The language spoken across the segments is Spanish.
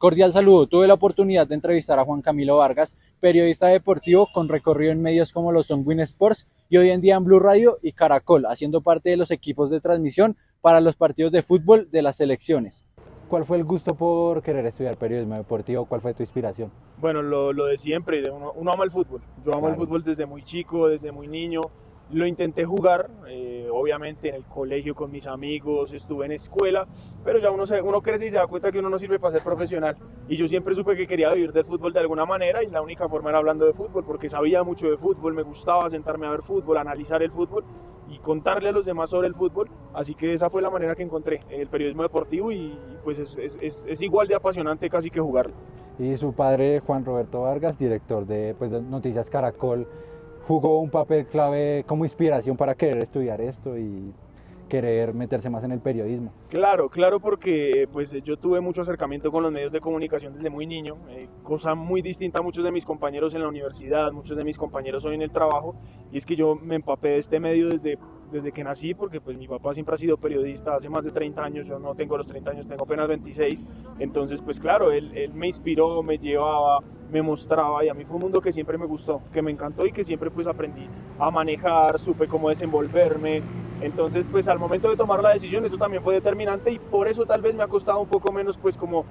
Cordial saludo. Tuve la oportunidad de entrevistar a Juan Camilo Vargas, periodista deportivo con recorrido en medios como lo son Win Sports y hoy en día en Blue Radio y Caracol, haciendo parte de los equipos de transmisión para los partidos de fútbol de las selecciones. ¿Cuál fue el gusto por querer estudiar periodismo deportivo? ¿Cuál fue tu inspiración? Bueno, lo de siempre, uno ama el fútbol. Yo amo el fútbol desde muy chico, desde muy niño. Lo intenté jugar, obviamente en el colegio con mis amigos, estuve en escuela, pero ya uno crece y se da cuenta que uno no sirve para ser profesional. Y yo siempre supe que quería vivir del fútbol de alguna manera y la única forma era hablando de fútbol, porque sabía mucho de fútbol, me gustaba sentarme a ver fútbol, analizar el fútbol y contarle a los demás sobre el fútbol. Así que esa fue la manera que encontré, el periodismo deportivo, y pues es igual de apasionante casi que jugarlo. Y su padre, Juan Roberto Vargas, director de Noticias Caracol, jugó un papel clave como inspiración para querer estudiar esto y querer meterse más en el periodismo. Claro, porque pues yo tuve mucho acercamiento con los medios de comunicación desde muy niño, cosa muy distinta a muchos de mis compañeros en la universidad, muchos de mis compañeros hoy en el trabajo, y es que yo me empapé de este medio desde que nací, porque pues mi papá siempre ha sido periodista hace más de 30 años, yo no tengo los 30 años, tengo apenas 26, entonces pues claro, él me inspiró, me llevaba, me mostraba, y a mí fue un mundo que siempre me gustó, que me encantó y que siempre pues aprendí a manejar, supe cómo desenvolverme. Entonces pues al momento de tomar la decisión eso también fue determinante, y por eso tal vez me ha costado un poco menos pues como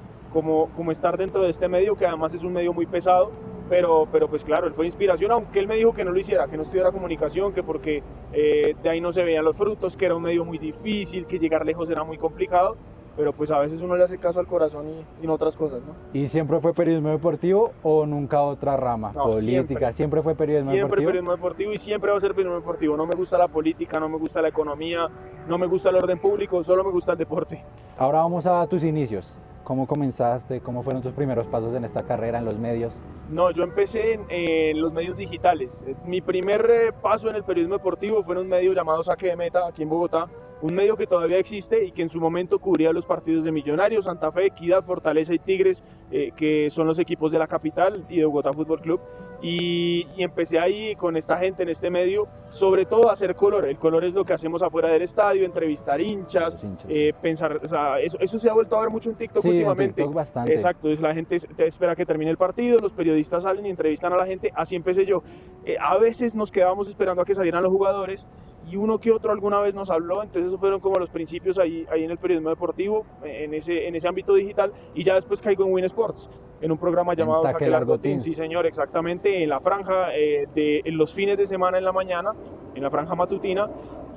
estar dentro de este medio, que además es un medio muy pesado, pero pues claro, él fue inspiración, aunque él me dijo que no lo hiciera, que no estudiara comunicación, que porque de ahí no se veían los frutos, que era un medio muy difícil, que llegar lejos era muy complicado. Pero pues a veces uno le hace caso al corazón y no otras cosas, ¿no? ¿Y siempre fue periodismo deportivo o nunca otra rama política? ¿Siempre fue periodismo deportivo? Siempre periodismo deportivo, y siempre va a ser periodismo deportivo. No me gusta la política, no me gusta la economía, no me gusta el orden público, solo me gusta el deporte. Ahora vamos a tus inicios. ¿Cómo comenzaste? ¿Cómo fueron tus primeros pasos en esta carrera, en los medios? No, yo empecé en los medios digitales. Mi primer paso en el periodismo deportivo fue en un medio llamado Saque de Meta, aquí en Bogotá, un medio que todavía existe y que en su momento cubría los partidos de Millonarios, Santa Fe, Equidad, Fortaleza y Tigres, que son los equipos de la capital, y de Bogotá Fútbol Club. Y empecé ahí con esta gente en este medio, sobre todo a hacer color. El color es lo que hacemos afuera del estadio, entrevistar hinchas, pensar, o sea, eso se ha vuelto a ver mucho en TikTok últimamente. En TikTok bastante. Exacto, es la gente espera que termine el partido, los periodistas salen y entrevistan a la gente. Así empecé yo. A veces nos quedábamos esperando a que salieran los jugadores, y uno que otro alguna vez nos habló. Entonces esos fueron como los principios ahí en el periodismo deportivo, en ese ámbito digital, y ya después caigo en Win Sports, en un programa llamado Saque Largotín. Sí señor, exactamente, en la franja en los fines de semana en la mañana, en la franja matutina.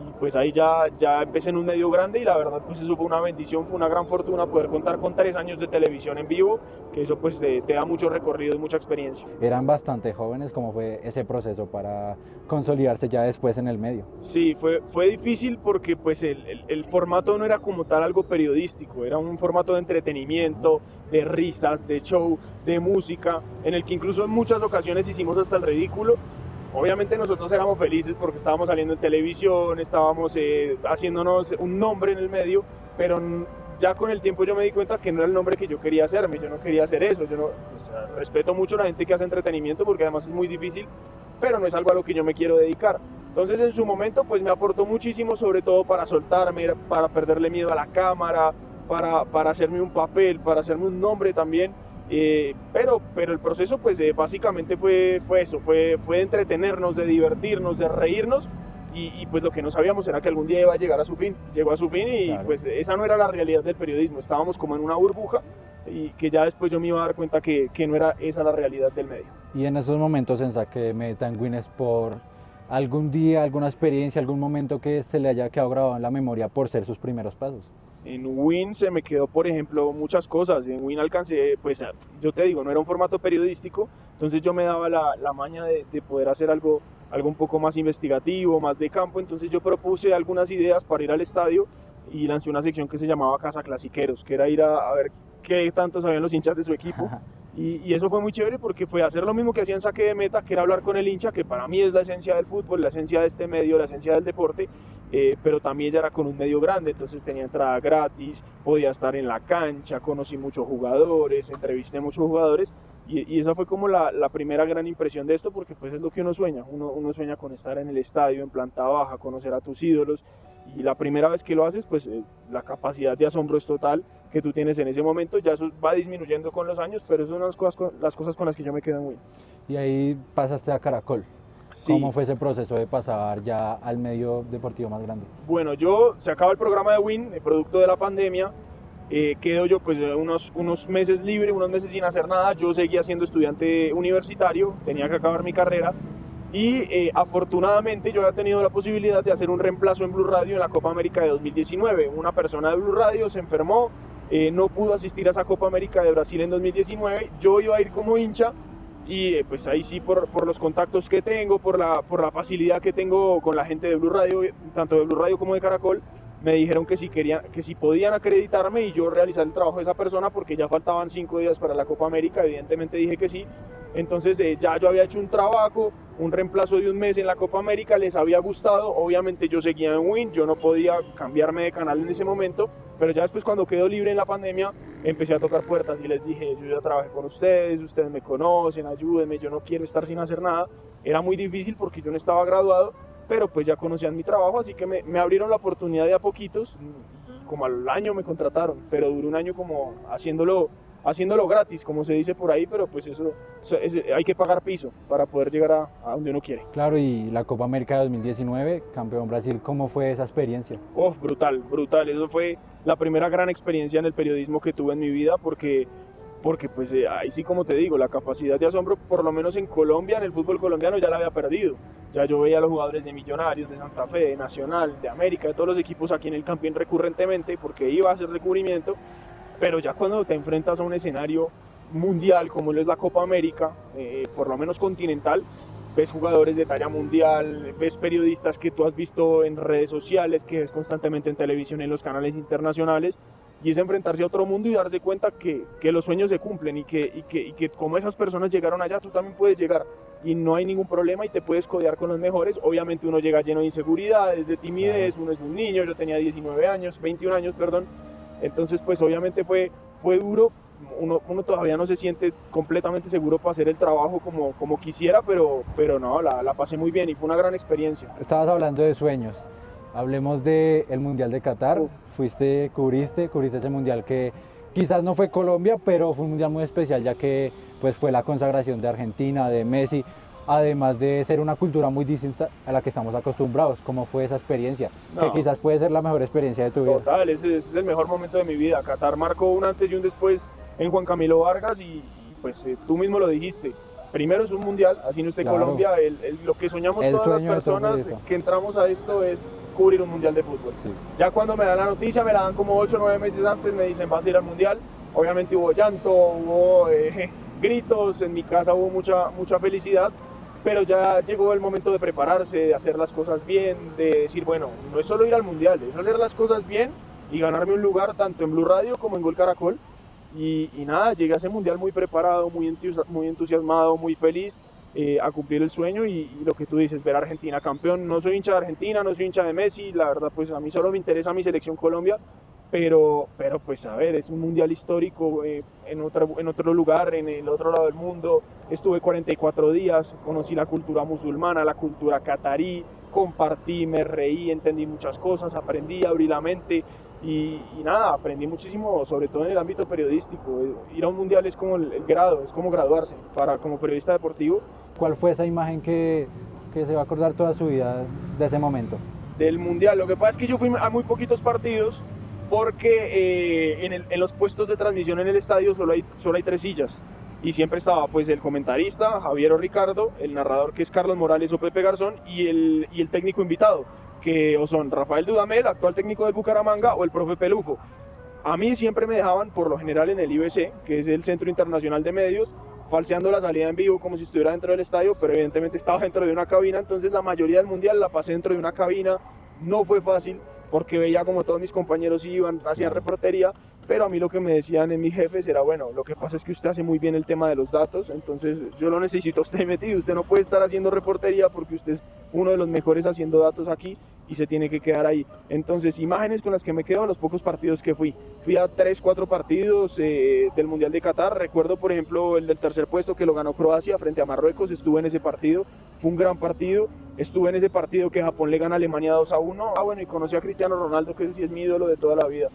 Y pues ahí ya empecé en un medio grande, y la verdad pues eso fue una bendición, fue una gran fortuna poder contar con 3 años de televisión en vivo, que eso pues te da mucho recorrido y mucha experiencia. Eran bastante jóvenes. ¿Cómo fue ese proceso para consolidarse ya después en el medio? Sí, fue difícil porque pues el formato no era como tal algo periodístico, era un formato de entretenimiento, de risas, de show, de música, en el que incluso en muchas ocasiones hicimos hasta el ridículo. Obviamente nosotros éramos felices porque estábamos saliendo en televisión, estábamos haciéndonos un nombre en el medio, pero ya con el tiempo yo me di cuenta que no era el nombre que yo quería hacerme. Yo no quería hacer eso. Respeto mucho a la gente que hace entretenimiento, porque además es muy difícil, pero no es algo a lo que yo me quiero dedicar. Entonces en su momento pues me aportó muchísimo, sobre todo para soltarme, para perderle miedo a la cámara, para hacerme un papel, para hacerme un nombre también. Pero el proceso pues básicamente fue eso, fue de entretenernos, de divertirnos, de reírnos, y pues lo que no sabíamos era que algún día iba a llegar a su fin. Llegó a su fin, y claro, pues esa no era la realidad del periodismo. Estábamos como en una burbuja, y que ya después yo me iba a dar cuenta que no era esa la realidad del medio. Y en esos momentos en Saque de Meta, en Win Sport, ¿algún día, alguna experiencia, algún momento que se le haya quedado grabado en la memoria por ser sus primeros pasos? En Win se me quedó, por ejemplo, muchas cosas. En Win alcancé, pues yo te digo, no era un formato periodístico, entonces yo me daba la maña de poder hacer algo un poco más investigativo, más de campo. Entonces yo propuse algunas ideas para ir al estadio, y lancé una sección que se llamaba Casa Clasiqueros, que era ir a ver qué tanto sabían los hinchas de su equipo. Y eso fue muy chévere, porque fue hacer lo mismo que hacía en Saque de Meta, que era hablar con el hincha, que para mí es la esencia del fútbol, la esencia de este medio, la esencia del deporte, pero también ya era con un medio grande, entonces tenía entrada gratis, podía estar en la cancha, conocí muchos jugadores, entrevisté muchos jugadores, y esa fue como la primera gran impresión de esto, porque pues es lo que uno sueña con estar en el estadio, en planta baja, conocer a tus ídolos, y la primera vez que lo haces, pues la capacidad de asombro es total que tú tienes en ese momento, ya eso va disminuyendo con los años, pero esas son las cosas con las que yo me quedo en Win. Y ahí pasaste a Caracol. Sí. ¿Cómo fue ese proceso de pasar ya al medio deportivo más grande? Bueno, se acaba el programa de Win, el producto de la pandemia, quedo yo pues unos meses libre, unos meses sin hacer nada. Yo seguía siendo estudiante universitario, tenía que acabar mi carrera y afortunadamente yo había tenido la posibilidad de hacer un reemplazo en Blue Radio en la Copa América de 2019. Una persona de Blue Radio se enfermó, no pudo asistir a esa Copa América de Brasil en 2019. Yo iba a ir como hincha y pues ahí sí por los contactos que tengo, por la facilidad que tengo con la gente de Blue Radio, tanto de Blue Radio como de Caracol, me dijeron que si podían acreditarme y yo realizar el trabajo de esa persona, porque ya faltaban 5 días para la Copa América. Evidentemente dije que sí. Entonces ya yo había hecho un trabajo, un reemplazo de un mes en la Copa América, les había gustado. Obviamente yo seguía en Win, yo no podía cambiarme de canal en ese momento, pero ya después, cuando quedó libre en la pandemia, empecé a tocar puertas y les dije: yo ya trabajé con ustedes me conocen, ayúdenme, yo no quiero estar sin hacer nada. Era muy difícil porque yo no estaba graduado, pero pues ya conocían mi trabajo, así que me abrieron la oportunidad de a poquitos. Como al año me contrataron, pero duró un año como haciéndolo gratis, como se dice por ahí, pero pues eso hay que pagar piso para poder llegar a donde uno quiere. Claro, y la Copa América de 2019, campeón Brasil, ¿cómo fue esa experiencia? Brutal, eso fue la primera gran experiencia en el periodismo que tuve en mi vida, porque pues ahí sí, como te digo, la capacidad de asombro, por lo menos en Colombia, en el fútbol colombiano, ya la había perdido. Ya yo veía a los jugadores de Millonarios, de Santa Fe, de Nacional, de América, de todos los equipos aquí en el Campín recurrentemente, porque iba a hacer recubrimiento, pero ya cuando te enfrentas a un escenario mundial como es la Copa América, por lo menos continental, ves jugadores de talla mundial, ves periodistas que tú has visto en redes sociales, que ves constantemente en televisión, en los canales internacionales, y es enfrentarse a otro mundo y darse cuenta que los sueños se cumplen y que como esas personas llegaron allá, tú también puedes llegar y no hay ningún problema y te puedes codear con los mejores. Obviamente uno llega lleno de inseguridades, de timidez, uno es un niño, yo tenía 21 años, perdón, entonces pues obviamente fue duro. Uno todavía no se siente completamente seguro para hacer el trabajo como quisiera, pero no, la pasé muy bien y fue una gran experiencia. Estabas hablando de sueños, hablemos del Mundial de Qatar. Cubriste ese Mundial que quizás no fue Colombia, pero fue un Mundial muy especial, ya que pues fue la consagración de Argentina, de Messi, además de ser una cultura muy distinta a la que estamos acostumbrados. ¿Cómo fue esa experiencia? No, que quizás puede ser la mejor experiencia de tu vida. Total, ese es el mejor momento de mi vida. Qatar marcó un antes y un después en Juan Camilo Vargas y pues tú mismo lo dijiste. Primero es un mundial, así no esté claro. Colombia, lo que soñamos todas las personas que entramos a esto es cubrir un mundial de fútbol. Sí. Ya cuando me dan la noticia, me la dan como 8 o 9 meses antes, me dicen: vas a ir al mundial. Obviamente hubo llanto, hubo gritos, en mi casa hubo mucha felicidad, pero ya llegó el momento de prepararse, de hacer las cosas bien, de decir, bueno, no es solo ir al mundial, es hacer las cosas bien y ganarme un lugar tanto en Blue Radio como en Gol Caracol. Y nada, llegué a ese mundial muy preparado, muy entusiasmado, muy feliz a cumplir el sueño y lo que tú dices, ver a Argentina campeón. No soy hincha de Argentina, no soy hincha de Messi, la verdad pues a mí solo me interesa mi selección Colombia, pero pues a ver, es un mundial histórico en otro lugar, en el otro lado del mundo. Estuve 44 días, conocí la cultura musulmana, la cultura catarí, compartí, me reí, entendí muchas cosas, aprendí, abrí la mente y nada, aprendí muchísimo, sobre todo en el ámbito periodístico. Ir a un mundial es como el grado, es como graduarse como periodista deportivo. ¿Cuál fue esa imagen que se va a acordar toda su vida de ese momento? Del mundial, lo que pasa es que yo fui a muy poquitos partidos, porque en los puestos de transmisión en el estadio solo hay 3 sillas y siempre estaba pues el comentarista Javier o Ricardo, el narrador que es Carlos Morales o Pepe Garzón y el técnico invitado, que o son Rafael Dudamel, actual técnico del Bucaramanga, o el profe Pelufo. A mí siempre me dejaban por lo general en el IBC, que es el Centro Internacional de Medios, falseando la salida en vivo como si estuviera dentro del estadio, pero evidentemente estaba dentro de una cabina. Entonces la mayoría del mundial la pasé dentro de una cabina. No fue fácil porque veía como todos mis compañeros iban, hacían reportería, pero a mí lo que me decían en mis jefes era, bueno, lo que pasa es que usted hace muy bien el tema de los datos, entonces yo lo necesito a usted metido, usted no puede estar haciendo reportería porque usted es uno de los mejores haciendo datos aquí y se tiene que quedar ahí. Entonces, imágenes con las que me quedo a los pocos partidos que fui a 3, 4 partidos del Mundial de Qatar. Recuerdo, por ejemplo, el del tercer puesto que lo ganó Croacia frente a Marruecos. Estuve en ese partido, fue un gran partido. Estuve en ese partido que Japón le gana a Alemania 2-1. Bueno, y conocí a Cristiano Ronaldo, que ese sí es mi ídolo de toda la vida.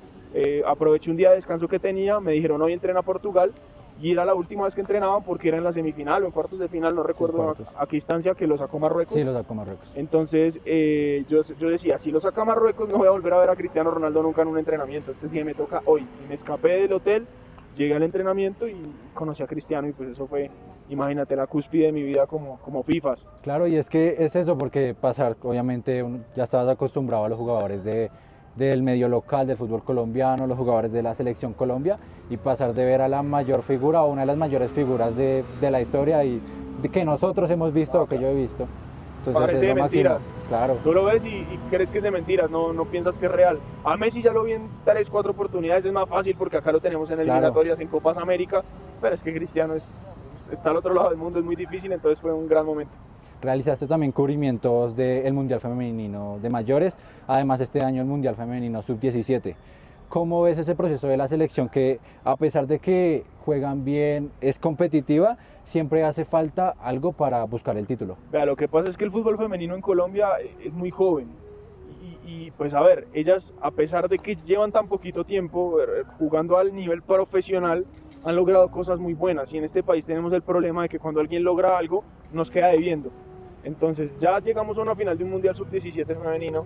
Aproveché un día de descanso que tenía, me dijeron hoy entrena a Portugal, y era la última vez que entrenaban porque era en la semifinal o en cuartos de final, no recuerdo a qué instancia, que lo sacó Marruecos. Sí, lo sacó Marruecos. Entonces yo decía, si lo saca Marruecos no voy a volver a ver a Cristiano Ronaldo nunca en un entrenamiento, entonces dije, me toca hoy. Y me escapé del hotel, llegué al entrenamiento y conocí a Cristiano, y pues eso fue, imagínate, la cúspide de mi vida como FIFAs. Claro, y es que es eso, porque pasar, obviamente ya estabas acostumbrado a los jugadores del medio local del fútbol colombiano, los jugadores de la selección Colombia, y pasar de ver a la mayor figura o una de las mayores figuras de la historia y de que nosotros hemos visto o que yo he visto. Entonces, parece de mentiras. Máximo. Claro. Tú lo ves y crees que es de mentiras, no piensas que es real. A Messi ya lo vi en 3, 4 oportunidades, es más fácil porque acá lo tenemos en eliminatorias, en Copas América, pero es que Cristiano está al otro lado del mundo, es muy difícil, entonces fue un gran momento. Realizaste también cubrimientos del Mundial Femenino de mayores, además este año el Mundial Femenino Sub-17. ¿Cómo ves ese proceso de la selección que, a pesar de que juegan bien, es competitiva, siempre hace falta algo para buscar el título? Vea, lo que pasa es que el fútbol femenino en Colombia es muy joven y pues a ver, ellas, a pesar de que llevan tan poquito tiempo jugando al nivel profesional, han logrado cosas muy buenas, y en este país tenemos el problema de que cuando alguien logra algo nos queda debiendo. Entonces ya llegamos a una final de un Mundial Sub-17 femenino,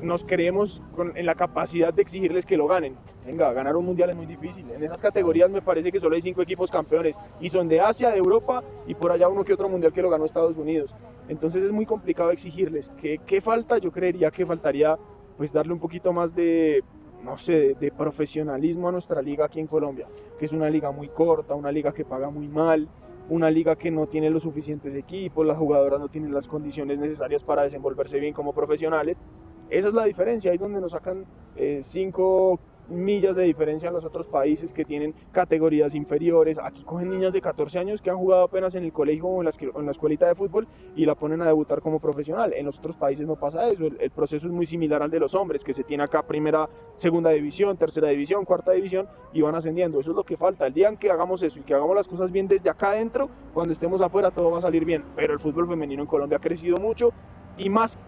nos creemos en la capacidad de exigirles que lo ganen. Venga, ganar un Mundial es muy difícil. En esas categorías me parece que solo hay 5 equipos campeones, y son de Asia, de Europa, y por allá uno que otro Mundial que lo ganó Estados Unidos. Entonces es muy complicado exigirles. ¿Qué falta? Yo creería que faltaría pues darle un poquito más de, no sé, de profesionalismo a nuestra liga aquí en Colombia, que es una liga muy corta, una liga que paga muy mal, una liga que no tiene los suficientes equipos, las jugadoras no tienen las condiciones necesarias para desenvolverse bien como profesionales. Esa es la diferencia, ahí es donde nos sacan 5 millas de diferencia a los otros países que tienen categorías inferiores. Aquí cogen niñas de 14 años que han jugado apenas en el colegio o en la escuelita de fútbol y la ponen a debutar como profesional. En los otros países no pasa eso, el proceso es muy similar al de los hombres, que se tiene acá primera, segunda división, tercera división, cuarta división, y van ascendiendo. Eso es lo que falta. El día en que hagamos eso y que hagamos las cosas bien desde acá adentro, cuando estemos afuera todo va a salir bien. Pero el fútbol femenino en Colombia ha crecido mucho, y más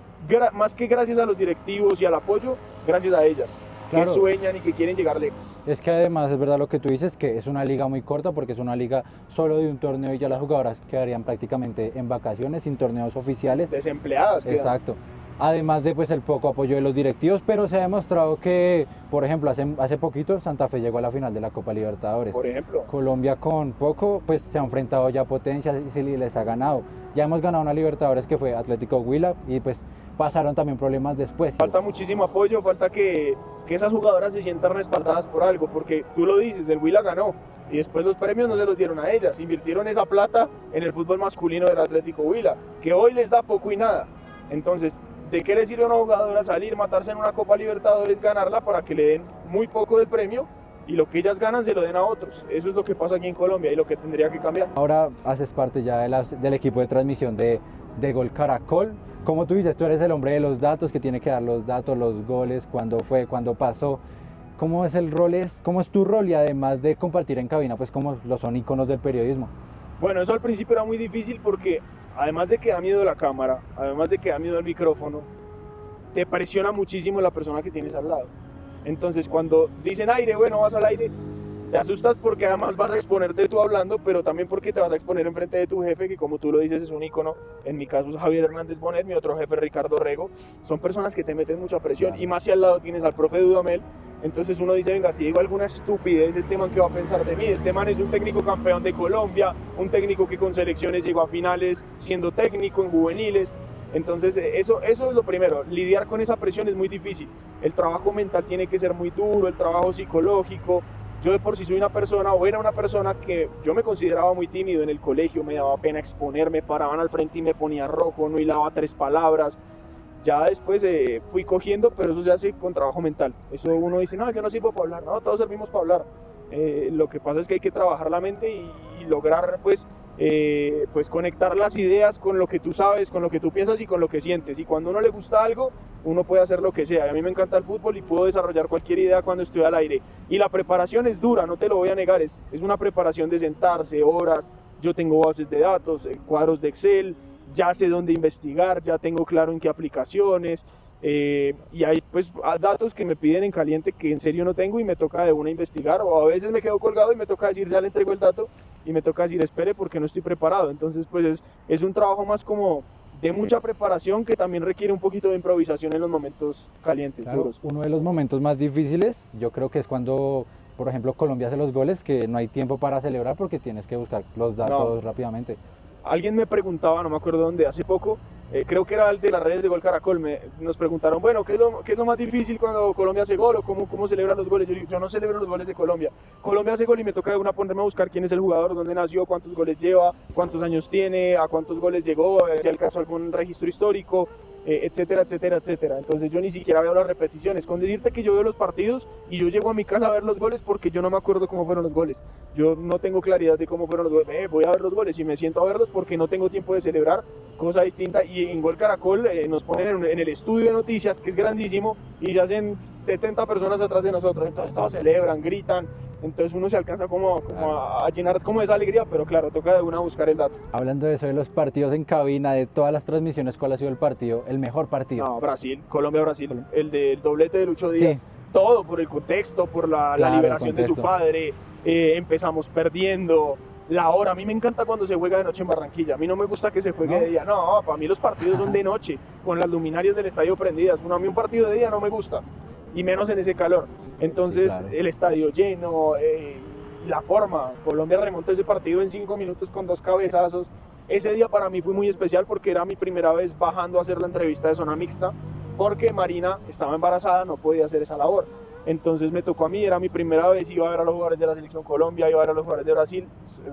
que gracias a los directivos y al apoyo, gracias a ellas. Claro, que sueñan y que quieren llegar lejos. Es que además es verdad lo que tú dices, que es una liga muy corta, porque es una liga solo de un torneo y ya las jugadoras quedarían prácticamente en vacaciones, sin torneos oficiales. Desempleadas. Exacto. Además de pues el poco apoyo de los directivos, pero se ha demostrado que, por ejemplo, hace poquito Santa Fe llegó a la final de la Copa Libertadores. Por ejemplo. Colombia con poco pues se ha enfrentado ya a potencias y les ha ganado. Ya hemos ganado una Libertadores que fue Atlético Huila, y pues pasaron también problemas después. Falta muchísimo apoyo, falta que esas jugadoras se sientan respaldadas por algo, porque tú lo dices, el Huila ganó y después los premios no se los dieron a ellas, invirtieron esa plata en el fútbol masculino del Atlético Huila, que hoy les da poco y nada. Entonces, ¿de qué le sirve a una jugadora salir, matarse en una Copa Libertadores, ganarla para que le den muy poco del premio y lo que ellas ganan se lo den a otros? Eso es lo que pasa aquí en Colombia y lo que tendría que cambiar. Ahora haces parte ya del equipo de transmisión de Gol Caracol. Como tú dices, tú eres el hombre de los datos, que tiene que dar los datos, los goles, cuándo fue, cuándo pasó. ¿Cómo es cómo es tu rol? Y además de compartir en cabina, pues como lo son íconos del periodismo. Bueno, eso al principio era muy difícil porque además de que da miedo la cámara, además de que da miedo el micrófono, te presiona muchísimo la persona que tienes al lado. Entonces cuando dicen aire, bueno, vas al aire, te asustas porque además vas a exponerte tú hablando, pero también porque te vas a exponer enfrente de tu jefe, que como tú lo dices es un ícono. En mi caso es Javier Hernández Bonet, mi otro jefe Ricardo Rego. Son personas que te meten mucha presión, y más si al lado tienes al profe Dudamel. Entonces uno dice, venga, si digo alguna estupidez, este man, ¿qué va a pensar de mí? Este man es un técnico campeón de Colombia, un técnico que con selecciones llegó a finales siendo técnico en juveniles. Entonces eso es lo primero, lidiar con esa presión es muy difícil. El trabajo mental tiene que ser muy duro, el trabajo psicológico. Yo de por sí soy una persona, o era una persona, que yo me consideraba muy tímido en el colegio, me daba pena exponerme, paraban al frente y me ponía rojo, no hilaba 3 palabras. Ya después fui cogiendo, pero eso se hace con trabajo mental. Eso uno dice, no, yo no sirvo para hablar, no, todos servimos para hablar. Lo que pasa es que hay que trabajar la mente y lograr pues conectar las ideas con lo que tú sabes, con lo que tú piensas y con lo que sientes. Y cuando a uno le gusta algo, uno puede hacer lo que sea. Y a mí me encanta el fútbol y puedo desarrollar cualquier idea cuando estoy al aire. Y la preparación es dura, no te lo voy a negar, es una preparación de sentarse horas. Yo tengo bases de datos, cuadros de Excel, ya sé dónde investigar, ya tengo claro en qué aplicaciones. Y hay pues datos que me piden en caliente que en serio no tengo y me toca de una investigar, o a veces me quedo colgado y me toca decir ya le entrego el dato y me toca decir espere porque no estoy preparado. Entonces pues es un trabajo más como de mucha preparación que también requiere un poquito de improvisación en los momentos calientes, Claro, duros. uno de los momentos más difíciles yo creo que es cuando, por ejemplo, Colombia hace los goles, que no hay tiempo para celebrar porque tienes que buscar los datos rápidamente. Alguien me preguntaba, no me acuerdo dónde, hace poco, creo que era el de las redes de Gol Caracol, nos preguntaron, bueno, ¿qué es lo más difícil cuando Colombia hace gol o cómo celebran los goles? Yo digo, yo no celebro los goles de Colombia. Colombia hace gol y me toca de una ponerme a buscar quién es el jugador, dónde nació, cuántos goles lleva, cuántos años tiene, a cuántos goles llegó, si alcanzó algún registro histórico, etcétera, etcétera, etcétera. Entonces yo ni siquiera veo las repeticiones. Con decirte que yo veo los partidos y yo llego a mi casa a ver los goles porque yo no me acuerdo cómo fueron los goles. Yo no tengo claridad de cómo fueron los goles. Voy a ver los goles y me siento a verlos porque no tengo tiempo de celebrar, cosa distinta. Y en Gol Caracol nos ponen en el estudio de noticias, que es grandísimo, y se hacen 70 personas atrás de nosotros. Entonces todos celebran, gritan. Entonces uno se alcanza como a llenar como de esa alegría, pero claro, toca de una buscar el dato. Hablando de eso, de los partidos en cabina, de todas las transmisiones, ¿cuál ha sido el mejor partido? No, Brasil, Colombia-Brasil, el del doblete de Lucho Díaz. Sí. Todo por el contexto, por la liberación de su padre, empezamos perdiendo, la hora. A mí me encanta cuando se juega de noche en Barranquilla, a mí no me gusta que se juegue de día, no, para mí los partidos son de noche, con las luminarias del estadio prendidas. A mí un partido de día no me gusta, y menos en ese calor. Entonces, sí, claro, el estadio lleno, la forma, Colombia remonta ese partido en 5 minutos con 2 cabezazos. Ese día para mí fue muy especial porque era mi primera vez bajando a hacer la entrevista de zona mixta, porque Marina estaba embarazada, no podía hacer esa labor. Entonces me tocó a mí, era mi primera vez, iba a ver a los jugadores de la Selección Colombia, iba a ver a los jugadores de Brasil,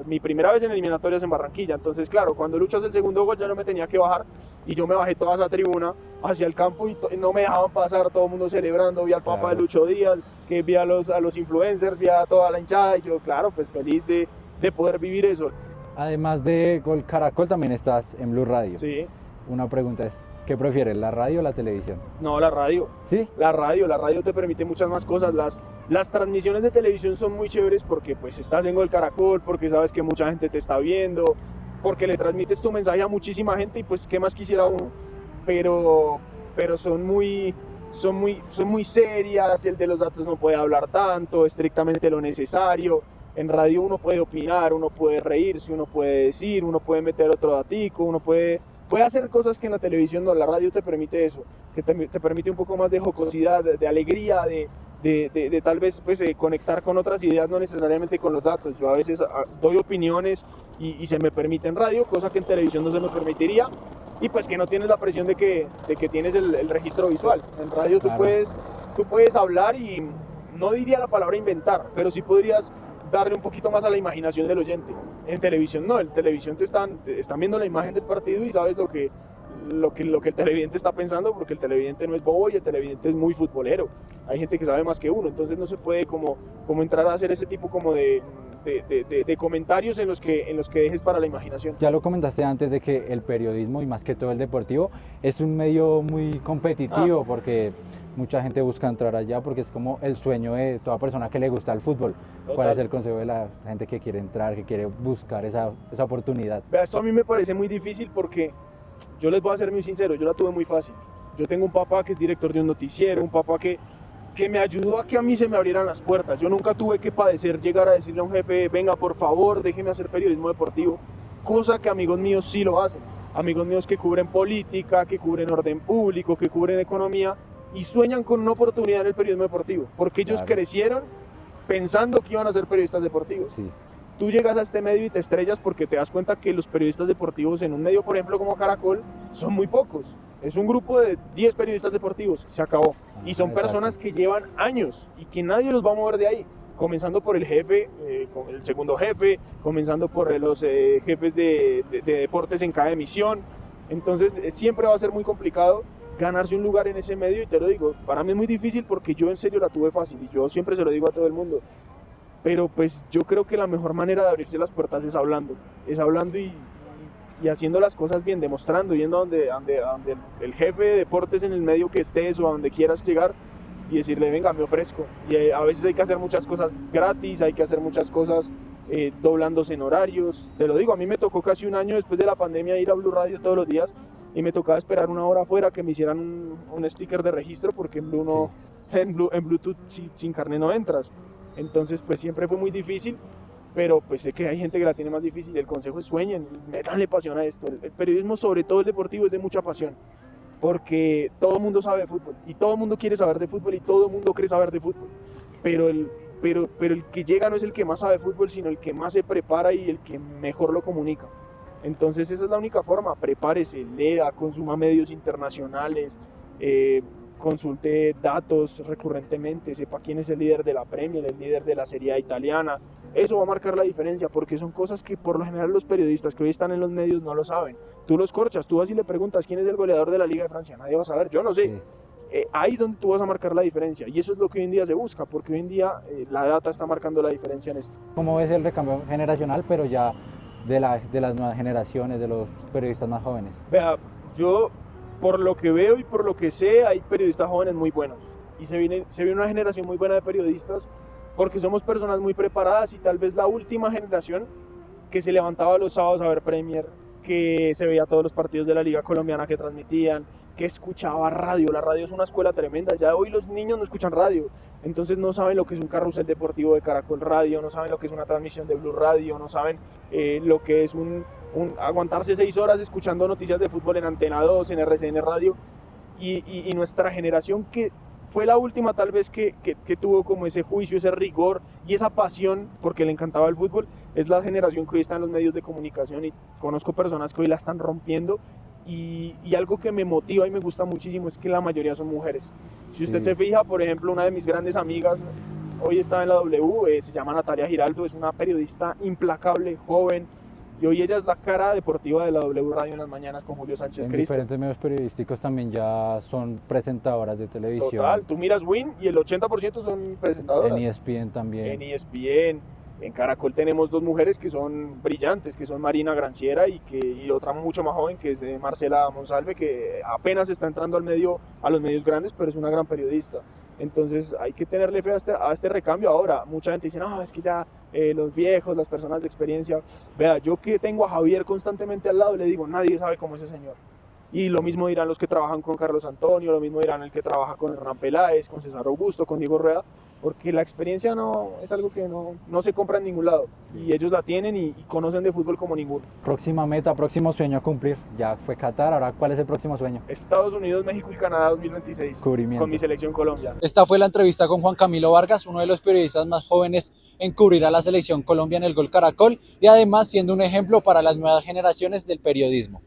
mi primera vez en eliminatorias en Barranquilla. Entonces claro, cuando Lucho hace el segundo gol ya no me tenía que bajar y yo me bajé toda esa tribuna hacia el campo y no me dejaban pasar, todo el mundo celebrando, vi al papá de Lucho Díaz, que vi a los influencers, vi a toda la hinchada y yo claro, pues feliz de poder vivir eso. Además de Gol Caracol también estás en Blue Radio. Sí. Una pregunta es, ¿qué prefieres, la radio o la televisión? No, la radio. ¿Sí? La radio te permite muchas más cosas. Las transmisiones de televisión son muy chéveres porque pues estás en Gol Caracol, porque sabes que mucha gente te está viendo, porque le transmites tu mensaje a muchísima gente y pues qué más quisiera uno. Pero son muy serias, el de los datos no puede hablar tanto, estrictamente lo necesario. En radio uno puede opinar, uno puede reírse, uno puede decir, uno puede meter otro datico, uno puede hacer cosas que en la televisión no. La radio te permite eso, que te permite un poco más de jocosidad, de alegría, de tal vez pues, conectar con otras ideas, no necesariamente con los datos. Yo a veces doy opiniones y se me permite en radio, cosa que en televisión no se me permitiría, y pues que no tienes la presión de que tienes el registro visual. En radio claro, tú puedes hablar y no diría la palabra inventar, pero sí podrías darle un poquito más a la imaginación del oyente. En televisión no, en televisión te están viendo la imagen del partido y sabes lo que el televidente está pensando, porque el televidente no es bobo y el televidente es muy futbolero. Hay gente que sabe más que uno, entonces no se puede como entrar a hacer ese tipo como de comentarios en los que dejes para la imaginación. Ya lo comentaste antes de que el periodismo y más que todo el deportivo es un medio muy competitivo porque mucha gente busca entrar allá porque es como el sueño de toda persona que le gusta el fútbol. Total. ¿Cuál es el consejo de la gente que quiere entrar, que quiere buscar esa oportunidad? Esto a mí me parece muy difícil porque yo les voy a ser muy sincero, yo la tuve muy fácil. Yo tengo un papá que es director de un noticiero, un papá que me ayudó a que a mí se me abrieran las puertas. Yo nunca tuve que padecer llegar a decirle a un jefe, venga por favor, déjeme hacer periodismo deportivo, cosa que amigos míos sí lo hacen. Amigos míos que cubren política, que cubren orden público, que cubren economía y sueñan con una oportunidad en el periodismo deportivo, porque ellos crecieron pensando que iban a ser periodistas deportivos. Sí. Tú llegas a este medio y te estrellas porque te das cuenta que los periodistas deportivos en un medio, por ejemplo, como Caracol, son muy pocos. Es un grupo de 10 periodistas deportivos, se acabó. Y son personas que llevan años y que nadie los va a mover de ahí. Comenzando por el jefe, el segundo jefe, comenzando por los jefes de deportes en cada emisión. Entonces siempre va a ser muy complicado ganarse un lugar en ese medio, y te lo digo, para mí es muy difícil porque yo en serio la tuve fácil y yo siempre se lo digo a todo el mundo, pero pues yo creo que la mejor manera de abrirse las puertas es hablando y haciendo las cosas bien, demostrando, yendo a donde el jefe de deportes en el medio que estés o a donde quieras llegar y decirle, venga, me ofrezco. Y a veces hay que hacer muchas cosas gratis, hay que hacer muchas cosas doblándose en horarios. Te lo digo, a mí me tocó casi un año después de la pandemia ir a Blue Radio todos los días y me tocaba esperar una hora afuera que me hicieran un sticker de registro porque en Blue no, sí. en Bluetooth sin carnet no entras. Entonces pues siempre fue muy difícil, pero pues sé que hay gente que la tiene más difícil. El consejo es sueñen, métanle pasión a esto. El periodismo, sobre todo el deportivo, es de mucha pasión, porque todo el mundo sabe de fútbol y todo el mundo quiere saber de fútbol y todo el mundo quiere saber de fútbol, pero el que llega no es el que más sabe de fútbol, sino el que más se prepara y el que mejor lo comunica. Entonces esa es la única forma: prepárese, lea, consuma medios internacionales, consulte datos recurrentemente, sepa quién es el líder de la Premier, el líder de la Serie A italiana. Eso va a marcar la diferencia, porque son cosas que por lo general los periodistas que hoy están en los medios no lo saben. Tú los corchas, tú vas y le preguntas quién es el goleador de la Liga de Francia, nadie va a saber, yo no sé. Sí. Ahí es donde tú vas a marcar la diferencia, y eso es lo que hoy en día se busca, porque hoy en día la data está marcando la diferencia en esto. ¿Cómo ves el recambio generacional, pero ya de las nuevas generaciones, de los periodistas más jóvenes? Vea, yo por lo que veo y por lo que sé, hay periodistas jóvenes muy buenos, y se viene una generación muy buena de periodistas, porque somos personas muy preparadas, y tal vez la última generación que se levantaba los sábados a ver Premier, que se veía todos los partidos de la Liga Colombiana que transmitían, que escuchaba radio. La radio es una escuela tremenda. Ya hoy los niños no escuchan radio, entonces no saben lo que es un carrusel deportivo de Caracol Radio, no saben lo que es una transmisión de Blue Radio, no saben lo que es aguantarse 6 horas escuchando noticias de fútbol en Antena 2, en RCN Radio, y nuestra generación, que fue la última tal vez que tuvo como ese juicio, ese rigor y esa pasión porque le encantaba el fútbol, es la generación que hoy está en los medios de comunicación, y conozco personas que hoy la están rompiendo, y algo que me motiva y me gusta muchísimo es que la mayoría son mujeres. Si usted se fija, por ejemplo, una de mis grandes amigas hoy está en la W, se llama Natalia Giraldo, es una periodista implacable, joven, y hoy ella es la cara deportiva de la W Radio en las mañanas con Julio Sánchez Cristo. En diferentes medios periodísticos también ya son presentadoras de televisión. Total, tú miras Win y el 80% son presentadoras. En ESPN también. En ESPN, en Caracol tenemos 2 mujeres que son brillantes, que son Marina Granciera y otra mucho más joven, que es Marcela Monsalve, que apenas está entrando a los medios grandes, pero es una gran periodista. Entonces hay que tenerle fe a este recambio. Ahora, mucha gente dice, no, es que ya los viejos, las personas de experiencia. Vea, yo que tengo a Javier constantemente al lado, le digo, nadie sabe cómo es ese señor. Y lo mismo dirán los que trabajan con Carlos Antonio, lo mismo dirán el que trabaja con Hernán Peláez, con César Augusto, con Diego Rueda, porque la experiencia no es algo que no se compra en ningún lado, y ellos la tienen y conocen de fútbol como ninguno. Próxima meta, próximo sueño a cumplir, ya fue Qatar, ahora ¿cuál es el próximo sueño? Estados Unidos, México y Canadá 2026, con mi selección Colombia. Esta fue la entrevista con Juan Camilo Vargas, uno de los periodistas más jóvenes en cubrir a la selección Colombia en el Gol Caracol, y además siendo un ejemplo para las nuevas generaciones del periodismo.